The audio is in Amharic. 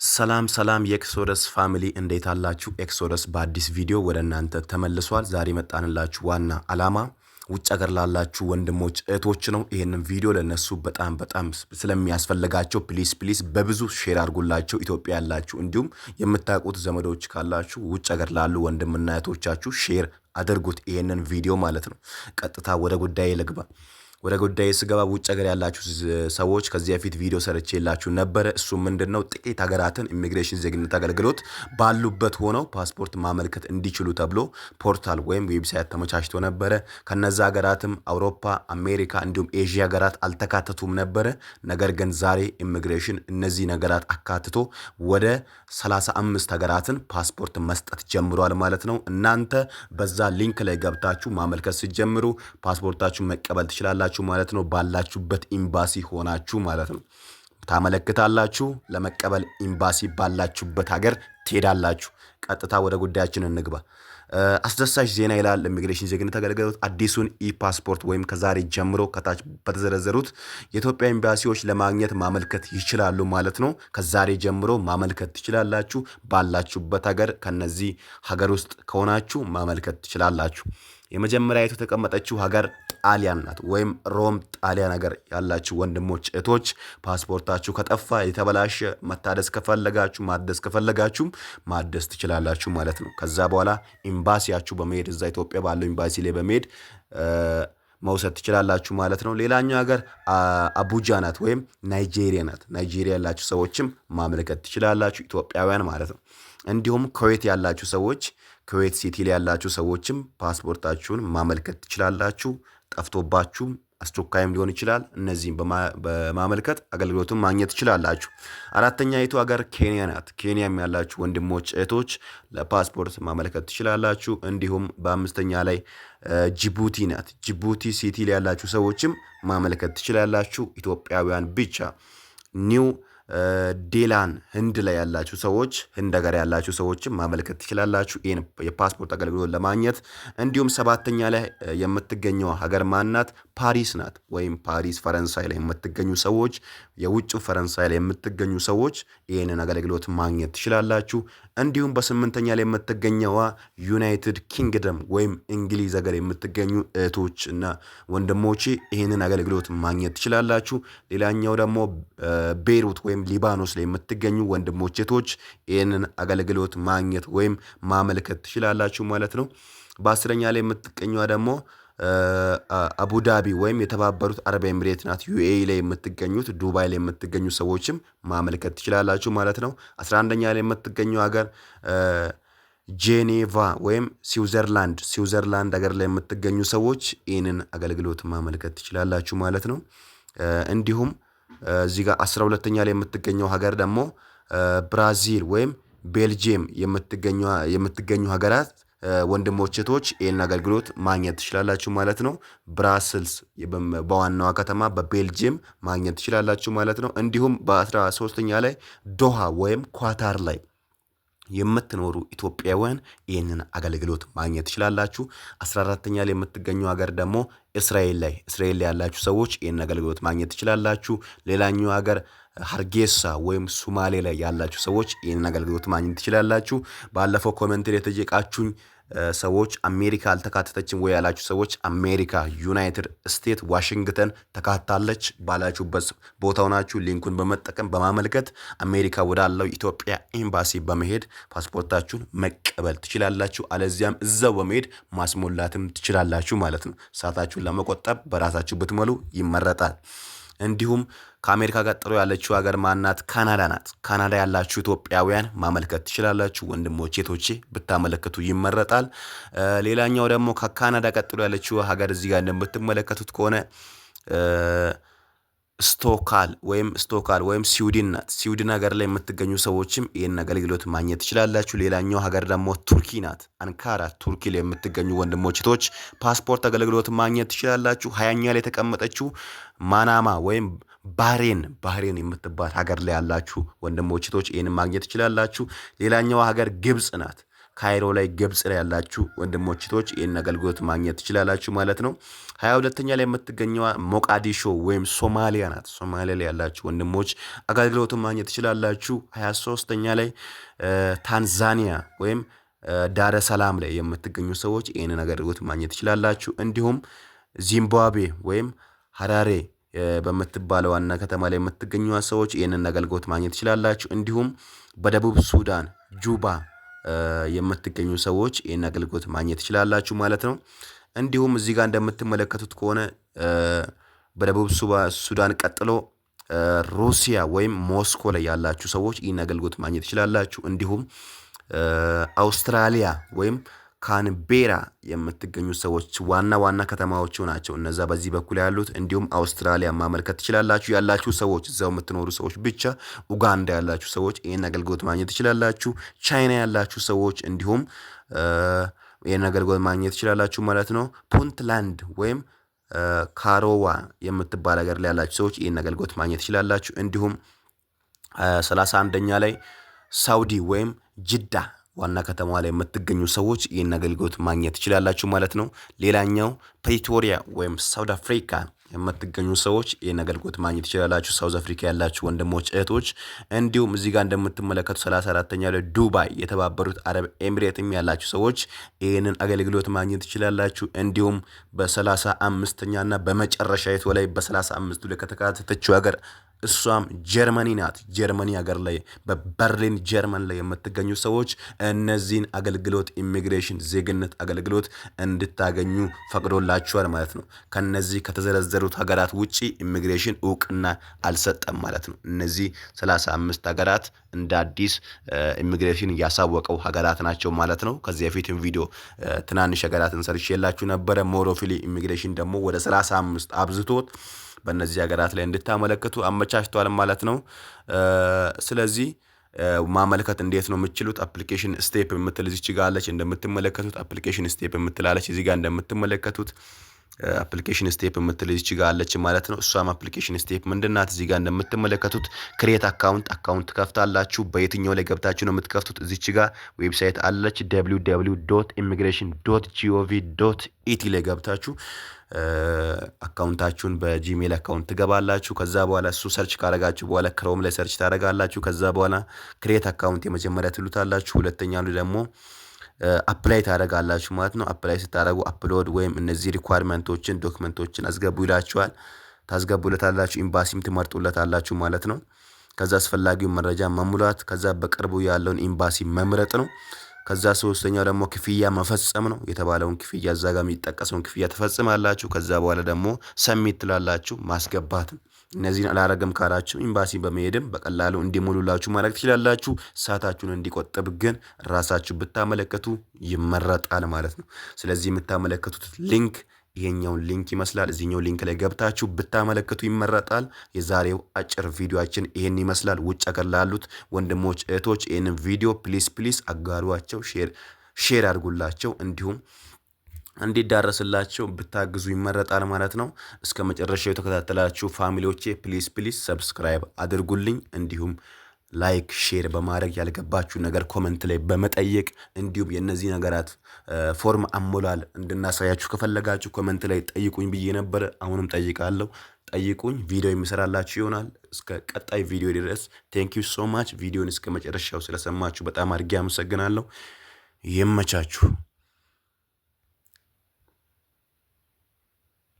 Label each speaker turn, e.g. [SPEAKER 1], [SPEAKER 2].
[SPEAKER 1] ሰላም የኤክሶደስ ፋሚሊ እንዴት አላችሁ? ኤክሶደስ በአዲስ ቪዲዮ ወደ እናንተ ተመልሷል። ዛሬ መጣንላችሁ ዋና አላማ ውጭ ሀገር ላላችሁ ወንድሞች እህቶች ነው። ይሄንን ቪዲዮ ለነሱ በጣም ስለሚያስፈልጋቸው ፕሊስ በብዙ ሼር አድርጉላቸው። ኢትዮጵያ ያላችሁ እንዲሁም የምታውቁት ዘመዶች ካላችሁ ውጭ ሀገር ላሉ ወንድምና እህቶቻችሁ ሼር አድርጉት ይሄንን ቪዲዮ ማለት ነው። ቀጥታ ወደ ጉዳይ ልግባ። ወደ ጉዳይ ስገባ ውጭ ሀገር ያላችሁ ሰዎች ከዚህ በፊት ቪዲዮ ሰርቼላችሁ ነበር። እሱ ምንድነው ጥቂት ሀገራትን ኢሚግሬሽን ዜግነት አገልግሎት ባሉበት ሆነው ፓስፖርት ማመልከት እንዲችሉ ተብሎ ፖርታል ወይም ዌብሳይት ተመቻችቶ ነበር። ከነዛ ሀገራትም አውሮፓ፣ አሜሪካ እንዲሁም ኤዥያ ሀገራት አልተካተቱም ነበር። ነገር ግን ዛሬ ኢሚግሬሽን እነዚህ ሀገራት አካትቶ ወደ 35 ሀገራትን ፓስፖርት መስጠት ጀምሯል ማለት ነው። እናንተ በዛ ሊንክ ላይ ገብታችሁ ማመልከት ሲጀምሩ ፓስፖርታችሁን መቀበል ትችላላችሁ ማለት ነው። ባላችሁበት ኤምባሲ ሆናችሁ ማለት ነው ታመለክታላችሁ። ለመቀበል ኤምባሲ ባላችሁበት ሀገር ትሄዳላችሁ። ቀጥታ ወደ ጉዳያችን እንግባ። አስደሳች ዜና ይላል ኢሚግሬሽን ዜግነት አገልግሎት አዲሱን ኢ-ፓስፖርት ወይም ከዛሬ ጀምሮ ከታች በተዘረዘሩት የኢትዮጵያ ኤምባሲዎች ለማግኘት ማመልከት ይችላሉ ማለት ነው። ከዛሬ ጀምሮ ማመልከት ትችላላችሁ። ባላችሁበት ሀገር ከነዚህ ሀገር ውስጥ ከሆናችሁ ማመልከት ትችላላችሁ። የመጀመሪያ የተቀመጠችው ሀገር ጣሊያን ናት ወይም ሮም ጣሊያን ሀገር ያላችሁ ወንድሞች እህቶች ፓስፖርታችሁ ከጠፋ የተበላሸ መታደስ ከፈለጋችሁ ማደስ ትችላላችሁ ማለት ነው። ከዛ በኋላ ኤምባሲያችሁ በመሄድ እዛ ኢትዮጵያ ባለው ኤምባሲ ላይ በመሄድ መውሰድ ትችላላችሁ ማለት ነው። ሌላኛው ሀገር አቡጃ ናት ወይም ናይጄሪያ ናት። ናይጄሪያ ያላችሁ ሰዎችም ማመልከት ትችላላችሁ፣ ኢትዮጵያውያን ማለት ነው። እንዲሁም ኩዌት ያላችሁ ሰዎች ኩዌት ሲቲ ላይ ያላችሁ ሰዎችም ፓስፖርታችሁን ማመልከት ትችላላችሁ። ጠፍቶባችሁ አስቸኳይም ሊሆን ይችላል። እነዚህም በማመልከት አገልግሎቱን ማግኘት ትችላላችሁ። አራተኛይቱ ሀገር ኬንያ ናት። ኬንያም ያላችሁ ወንድሞች እህቶች ለፓስፖርት ማመልከት ትችላላችሁ። እንዲሁም በአምስተኛ ላይ ጅቡቲ ናት። ጅቡቲ ሲቲ ላይ ያላችሁ ሰዎችም ማመልከት ትችላላችሁ፣ ኢትዮጵያውያን ብቻ። ኒው ዴላን ህንድ ላይ ያላችሁ ሰዎች ህንድ ሀገር ያላችሁ ሰዎችም ማመልከት ትችላላችሁ ይሄን የፓስፖርት አገልግሎት ለማግኘት። እንዲሁም ሰባተኛ ላይ የምትገኘው ሀገር ማናት? ፓሪስ ናት ወይም ፓሪስ ፈረንሳይ ላይ የምትገኙ ሰዎች፣ የውጭ ፈረንሳይ ላይ የምትገኙ ሰዎች ይሄንን አገልግሎት ማግኘት ትችላላችሁ። እንዲሁም በስምንተኛ ላይ የምትገኘው ዩናይትድ ኪንግደም ወይም እንግሊዝ ሀገር የምትገኙ እህቶች እና ወንድሞቼ ይሄንን አገልግሎት ማግኘት ትችላላችሁ። ሌላኛው ደግሞ ቤይሩት ወይም ሊባኖስ ላይ የምትገኙ ወንድሞች እህቶች ይሄንን አገልግሎት ማግኘት ወይም ማመልከት ትችላላችሁ ማለት ነው። በአስረኛ ላይ የምትገኘው ደግሞ አቡዳቢ ወይም የተባበሩት አረብ ኤምሬት ናት። ዩኤኢ ላይ የምትገኙት ዱባይ ላይ የምትገኙ ሰዎችም ማመልከት ትችላላችሁ ማለት ነው። 11ኛ ላይ የምትገኘው ሀገር ጄኔቫ ወይም ስዊዘርላንድ ሀገር ላይ የምትገኙ ሰዎች ይህንን አገልግሎት ማመልከት ትችላላችሁ ማለት ነው። እንዲሁም እዚህ ጋር 12ኛ ላይ የምትገኘው ሀገር ደግሞ ብራዚል ወይም ቤልጂየም የምትገኙ ሀገራት ወንድሞች እህቶች ይህን አገልግሎት ማግኘት ትችላላችሁ ማለት ነው። ብራስልስ በዋናዋ ከተማ በቤልጂየም ማግኘት ትችላላችሁ ማለት ነው። እንዲሁም በ13ኛ ላይ ዶሃ ወይም ኳታር ላይ የምትኖሩ ኢትዮጵያውያን ይህንን አገልግሎት ማግኘት ትችላላችሁ። 14ኛ ላይ የምትገኙ ሀገር ደግሞ እስራኤል ላይ ያላችሁ ሰዎች ይህንን አገልግሎት ማግኘት ትችላላችሁ። ሌላኛው ሀገር ሀርጌሳ ወይም ሱማሌ ላይ ያላችሁ ሰዎች ይህንን አገልግሎት ማግኘት ትችላላችሁ። ባለፈው ኮሜንት ላይ የተጠየቃችሁኝ ሰዎች አሜሪካ አልተካተተችም ወይ ያላችሁ ሰዎች አሜሪካ ዩናይትድ ስቴት ዋሽንግተን ተካታለች። ባላችሁበት ቦታው ናችሁ ሊንኩን በመጠቀም በማመልከት አሜሪካ ወዳለው ኢትዮጵያ ኤምባሲ በመሄድ ፓስፖርታችሁን መቀበል ትችላላችሁ። አለዚያም እዛው በመሄድ ማስሞላትም ትችላላችሁ ማለት ነው። ሰዓታችሁን ለመቆጠብ በራሳችሁ ብትሞሉ ይመረጣል። እንዲሁም ከአሜሪካ ቀጥሎ ያለችው ሀገር ማናት? ካናዳ ናት። ካናዳ ያላችሁ ኢትዮጵያውያን ማመልከት ትችላላችሁ። ወንድሞቼ እህቶቼ ብታመለከቱ ይመረጣል። ሌላኛው ደግሞ ከካናዳ ቀጥሎ ያለችው ሀገር እዚህ ጋር እንደምትመለከቱት ከሆነ ስቶካል ወይም ስዊድን ናት። ስዊድን ሀገር ላይ የምትገኙ ሰዎችም ይህን አገልግሎት ማግኘት ትችላላችሁ። ሌላኛው ሀገር ደግሞ ቱርኪ ናት። አንካራ ቱርኪ ላይ የምትገኙ ወንድሞች እህቶች ፓስፖርት አገልግሎት ማግኘት ትችላላችሁ። 20ኛ ላይ የተቀመጠችው ማናማ ወይም ባህሬን የምትባል ሀገር ላይ ያላችሁ ወንድሞች እህቶች ይህን ማግኘት ትችላላችሁ። ሌላኛው ሀገር ግብጽ ናት። ካይሮ ላይ ግብጽ ላይ ያላችሁ ወንድሞች እህቶች ይህን አገልግሎት ማግኘት ትችላላችሁ ማለት ነው። 22ኛ ላይ የምትገኘዋ ሞቃዲሾ ወይም ሶማሊያ ናት። ሶማሊያ ላይ ያላችሁ ወንድሞች አገልግሎቱን ማግኘት ትችላላችሁ። 23ኛ ላይ ታንዛኒያ ወይም ዳረ ሰላም ላይ የምትገኙ ሰዎች ይህንን አገልግሎት ማግኘት ትችላላችሁ። እንዲሁም ዚምባብዌ ወይም ሀራሬ በምትባለው ዋና ከተማ ላይ የምትገኙ ሰዎች ይህንን አገልግሎት ማግኘት ትችላላችሁ። እንዲሁም በደቡብ ሱዳን ጁባ የምትገኙ ሰዎች ይህን አገልግሎት ማግኘት ትችላላችሁ ማለት ነው። እንዲሁም እዚህ ጋር እንደምትመለከቱት ከሆነ በደቡብ ሱዳን ቀጥሎ ሩሲያ ወይም ሞስኮ ላይ ያላችሁ ሰዎች ይህን አገልግሎት ማግኘት ትችላላችሁ። እንዲሁም አውስትራሊያ ወይም ካንቤራ የምትገኙ ሰዎች ዋና ከተማዎቹ ናቸው እነዛ በዚህ በኩል ያሉት። እንዲሁም አውስትራሊያ ማመልከት ትችላላችሁ ያላችሁ ሰዎች እዛው የምትኖሩ ሰዎች ብቻ። ኡጋንዳ ያላችሁ ሰዎች ይህን አገልግሎት ማግኘት ትችላላችሁ። ቻይና ያላችሁ ሰዎች እንዲሁም ይህን አገልግሎት ማግኘት ትችላላችሁ ማለት ነው። ፑንትላንድ ወይም ካሮዋ የምትባል ሀገር ላይ ያላችሁ ሰዎች ይህን አገልግሎት ማግኘት ትችላላችሁ። እንዲሁም 31ኛ ላይ ሳውዲ ወይም ጅዳ ዋና ከተማዋ ላይ የምትገኙ ሰዎች ይህን አገልግሎት ማግኘት ትችላላችሁ ማለት ነው። ሌላኛው ፕሪቶሪያ ወይም ሳውዝ አፍሪካ የምትገኙ ሰዎች ይህን አገልግሎት ማግኘት ትችላላችሁ። ሳውዝ አፍሪካ ያላችሁ ወንድሞች እህቶች። እንዲሁም እዚህ ጋር እንደምትመለከቱ 34ኛ ላይ ዱባይ የተባበሩት አረብ ኤሚሬትም ያላችሁ ሰዎች ይህንን አገልግሎት ማግኘት ትችላላችሁ። እንዲሁም በ35ኛና በመጨረሻ ላይ በ35ቱ ላይ ከተካተተችው ሀገር እሷም ጀርመኒ ናት። ጀርመኒ ሀገር ላይ በበርሊን ጀርመን ላይ የምትገኙ ሰዎች እነዚህን አገልግሎት ኢሚግሬሽን ዜግነት አገልግሎት እንድታገኙ ፈቅዶላችኋል ማለት ነው። ከነዚህ ከተዘረዘሩት ሀገራት ውጪ ኢሚግሬሽን እውቅና አልሰጠም ማለት ነው። እነዚህ 35 ሀገራት እንደ አዲስ ኢሚግሬሽን ያሳወቀው ሀገራት ናቸው ማለት ነው። ከዚህ በፊትም ቪዲዮ ትናንሽ ሀገራትን ሰርቼላችሁ ነበረ። ሞሮፊሊ ኢሚግሬሽን ደግሞ ወደ 35 አብዝቶት በእነዚህ ሀገራት ላይ እንድታመለክቱ አመቻችቷል ማለት ነው። ስለዚህ ማመልከት እንዴት ነው የምትችሉት? አፕሊኬሽን ስቴፕ የምትል እዚች ጋር አለች እንደምትመለከቱት። አፕሊኬሽን ስቴፕ የምትላለች እዚህ ጋር እንደምትመለከቱት አፕሊኬሽን ስቴፕ የምትል እዚች ጋር አለች ማለት ነው። እሷም አፕሊኬሽን ስቴፕ ምንድናት? እዚህ ጋር እንደምትመለከቱት ክሬት አካውንት ከፍታላችሁ። በየትኛው ላይ ገብታችሁ ነው የምትከፍቱት? እዚች ጋር ዌብሳይት አለች www.immigration.gov.et ላይ ገብታችሁ አካውንታችሁን በጂሜል አካውንት ትገባላችሁ። ከዛ በኋላ እሱ ሰርች ካረጋችሁ በኋላ ክሮም ላይ ሰርች ታረጋላችሁ። ከዛ በኋላ ክሬት አካውንት የመጀመሪያ ትሉታላችሁ። ሁለተኛው ደግሞ አፕላይ ታረጋላችሁ ማለት ነው። አፕላይ ስታረጉ አፕሎድ ወይም እነዚህ ሪኳየርመንቶችን ዶክመንቶችን አስገቡ ይላችኋል። ታስገቡለታላችሁ። ኤምባሲም ትመርጡለታላችሁ ማለት ነው። ከዛ አስፈላጊውን መረጃ መሙላት፣ ከዛ በቅርቡ ያለውን ኤምባሲ መምረጥ ነው። ከዛ ሶስተኛው ደግሞ ክፍያ መፈጸም ነው። የተባለውን ክፍያ እዛ ጋር የሚጠቀሰውን ክፍያ ተፈጽማላችሁ። ከዛ በኋላ ደግሞ ሰሚት ትላላችሁ፣ ማስገባት ነው። እነዚህን አላረገም ካላችሁ ኤምባሲ በመሄድም በቀላሉ እንዲሞሉላችሁ ማድረግ ትችላላችሁ። ሰዓታችሁን እንዲቆጥብ ግን ራሳችሁ ብታመለከቱ ይመረጣል ማለት ነው። ስለዚህ የምታመለከቱት ሊንክ ይሄኛውን ሊንክ ይመስላል። እዚህኛው ሊንክ ላይ ገብታችሁ ብታመለከቱ ይመረጣል። የዛሬው አጭር ቪዲዮአችን ይሄን ይመስላል። ውጭ ሀገር ላሉት ወንድሞች እህቶች ይሄንን ቪዲዮ ፕሊስ አጋሯቸው፣ ሼር አድርጉላቸው፣ እንዲሁም እንዲዳረስላቸው ብታግዙ ይመረጣል ማለት ነው። እስከ መጨረሻው የተከታተላችሁ ፋሚሊዎቼ ፕሊስ ሰብስክራይብ አድርጉልኝ። እንዲሁም ላይክ ሼር በማድረግ ያልገባችሁ ነገር ኮመንት ላይ በመጠየቅ እንዲሁም የነዚህ ነገራት ፎርም አሞላል እንድናሳያችሁ ከፈለጋችሁ ኮመንት ላይ ጠይቁኝ ብዬ ነበር። አሁንም ጠይቃለሁ። ጠይቁኝ፣ ቪዲዮ የሚሰራላችሁ ይሆናል። እስከ ቀጣይ ቪዲዮ ድረስ ቴንክ ዩ ሶ ማች። ቪዲዮን እስከ መጨረሻው ስለሰማችሁ በጣም አድርጌ አመሰግናለሁ። ይመቻችሁ።